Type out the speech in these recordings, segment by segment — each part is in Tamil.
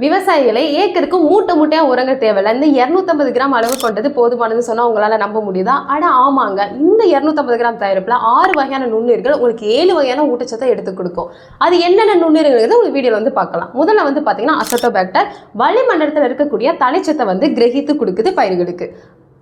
விவசாயிகளை ஏக்கருக்கு மூட்டை மூட்டையா உரங்கள் தேவையில்ல. இந்த 250 கிராம் அளவு கொண்டது போதுமானது சொன்னா உங்களால நம்ப முடியுதா? அட ஆமாங்க, இந்த 250 கிராம் தயாரிப்புல 6 வகையான நுண்ணுயிர்கள் உங்களுக்கு 7 வகையான ஊட்டச்சத்தை எடுத்து கொடுக்கும். அது என்னென்ன நுண்ணுயிர்கள் உங்களுக்கு வீடியோல வந்து பார்க்கலாம். முதல்ல வந்து பாத்தீங்கன்னா அசட்டோபாக்டர் வளிமண்டலத்தில் இருக்கக்கூடிய தலைச்சத்தை வந்து கிரகித்து கொடுக்குது பயிர்களுக்கு.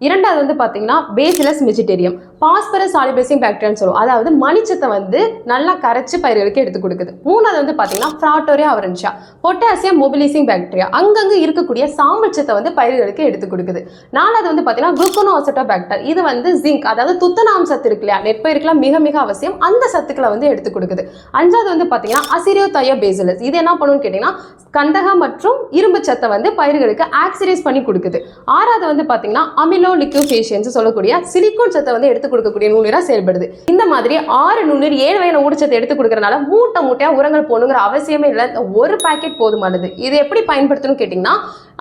இரண்டாவது வந்து பார்த்தீங்கன்னா பேசிலஸ் மெஜிடேரியம் பாஸ்பரஸ் சாலிபிளேசிங் பாக்டீரியான்னு சொல்லுவோம். அதாவது மணிச்சத்தை வந்து நல்லா கரைச்சி பயிர்களுக்கு எடுத்து கொடுக்குது. மூணாவது வந்து பார்த்தீங்கன்னா ஃப்ராட்டோரியா அவரன்ஷியா பொட்டாசியம் மொபிலைசிங் பாக்டீரியா அங்கங்கே இருக்கக்கூடிய சாம்பல் சத்தை வந்து பயிர்களுக்கு எடுத்து கொடுக்குது. நாலாவது வந்து பார்த்தீங்கன்னா குளுக்கோனோ அசட்டோபாக்டர் இது வந்து ஜிங்க் அதாவது துத்தநாம் சத்து இருக்கு இல்லையா, நெற்பயிருக்குலாம் மிக மிக அவசியம், அந்த சத்துக்களை வந்து எடுத்து கொடுக்குது. அஞ்சாவது வந்து பார்த்தீங்கன்னா அசிரியோதயோ பேசிலஸ் இது என்ன பண்ணுன்னு கேட்டிங்கன்னா கந்தகம் மற்றும் இரும்பு சத்தை வந்து பயிர்களுக்கு ஆக்சிடைஸ் பண்ணி கொடுக்குது. ஆறாவது வந்து பார்த்தீங்கன்னா அமிலோ லிக்யூஃபேஷியன்ஸ் சொல்லக்கூடிய சிலிக்கோன் சத்தை வந்து எடுத்து கொடுக்கக்கூடிய நுண்ணுயிரா செயல்படுது. இந்த மாதிரி 6 நுண்ணுயிர் 7 வகையான ஊட்டச்சத்தை எடுத்து கொடுக்கறதுனால மூட்டை மூட்டையா உரங்கள் போகணுங்கிற அவசியமே இல்லை. ஒரு பாக்கெட் போதுமானது. இது எப்படி பயன்படுத்தணும்னு கேட்டிங்கன்னா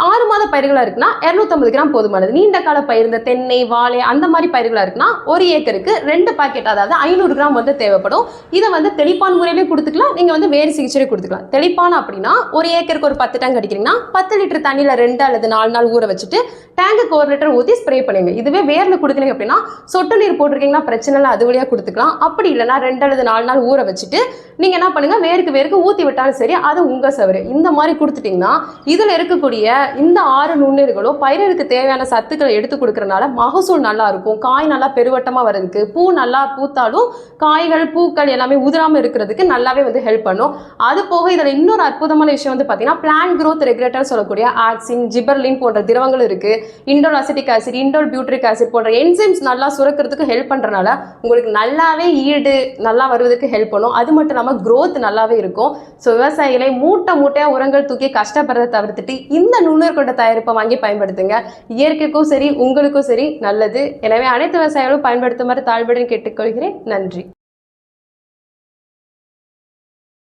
6 மாத பயிர்களா இருக்குன்னா 250 கிராம் போதுமானது. நீண்ட கால பயிர் இந்த தென்னை வாழை அந்த மாதிரி பயிர்களா இருக்குன்னா 1 ஏக்கருக்கு 2 பாக்கெட் அதாவது 500 கிராம் வந்து தேவைப்படும். இதை வந்து தெளிப்பான் முறையிலே கொடுத்துக்கலாம், நீங்க வந்து வேறு சிகிச்சை கொடுத்துக்கலாம். தெளிப்பான் அப்படின்னா 1 ஏக்கருக்கு ஒரு 10 டேங்க் அடிக்கிறீங்கன்னா 10 லிட்டர் தண்ணியில 2 அல்லது 4 நாள் ஊற வச்சுட்டு டேங்குக்கு 1 லிட்டர் ஊற்றி ஸ்ப்ரே பண்ணுங்க. இதுவே வேர்ல கொடுக்குறீங்க அப்படின்னா சொட்டு நீர் போட்டிருக்கீங்கன்னா பிரச்சனை இல்லை, அது வழியா கொடுத்துக்கலாம். அப்படி இல்லைன்னா 2 அல்லது 4 நாள் ஊற வச்சுட்டு நீங்க என்ன பண்ணுங்க வேருக்கு ஊற்றி விட்டாலும் சரி, அது உங்க சவறு. இந்த மாதிரி கொடுத்துட்டீங்கன்னா இதுல இருக்கக்கூடிய இந்த 6 நுண்ணுயிர்களும் பயிருக்கு தேவையான சத்துக்களை எடுத்து கொடுக்கறதுனால மகசூல் நல்லா இருக்கும், காய் நல்லா பெருவட்டமா வர்றதுக்கு, பூ நல்லா பூத்தாலும் காய்கள் பூக்கள் எல்லாமே உதிராம இருக்கிறதுக்கு நல்லாவே வந்து ஹெல்ப் பண்ணும். அது போக இதுல இன்னொரு அற்புதமான விஷயம் வந்து பாத்தீங்கன்னா பிளான்ட் growth ரெகுலேட்டர் சொல்லக்கூடிய ஆக்சின் ஜிபர்லின் போன்ற திரவங்கள் இருக்கு. Indole acetic acid indole butyric acid போன்ற என்சைம்ஸ் நல்லா சுரக்கிறதுக்கு ஹெல்ப் பண்றதுனால உங்களுக்கு நல்லாவே ஈடு நல்லா வருவதற்கு ஹெல்ப் பண்ணும். அது மட்டும் இல்லாம growth நல்லாவே இருக்கும். ஸோ விவசாயிகளை மூட்டையா உரங்கள் தூக்கி கஷ்டப்படுறதை தவிர்த்துட்டு இந்த நுண்ணுயிர் கொண்ட தயாரிப்பை வாங்கி பயன்படுத்துங்க. இயற்கைக்கும் சரி உங்களுக்கும் சரி நல்லது. எனவே அனைத்து விவசாயிகளும் பயன்படுத்துமாறு தாழ்வுடன் கேட்டுக்கொள்கிறேன். நன்றி.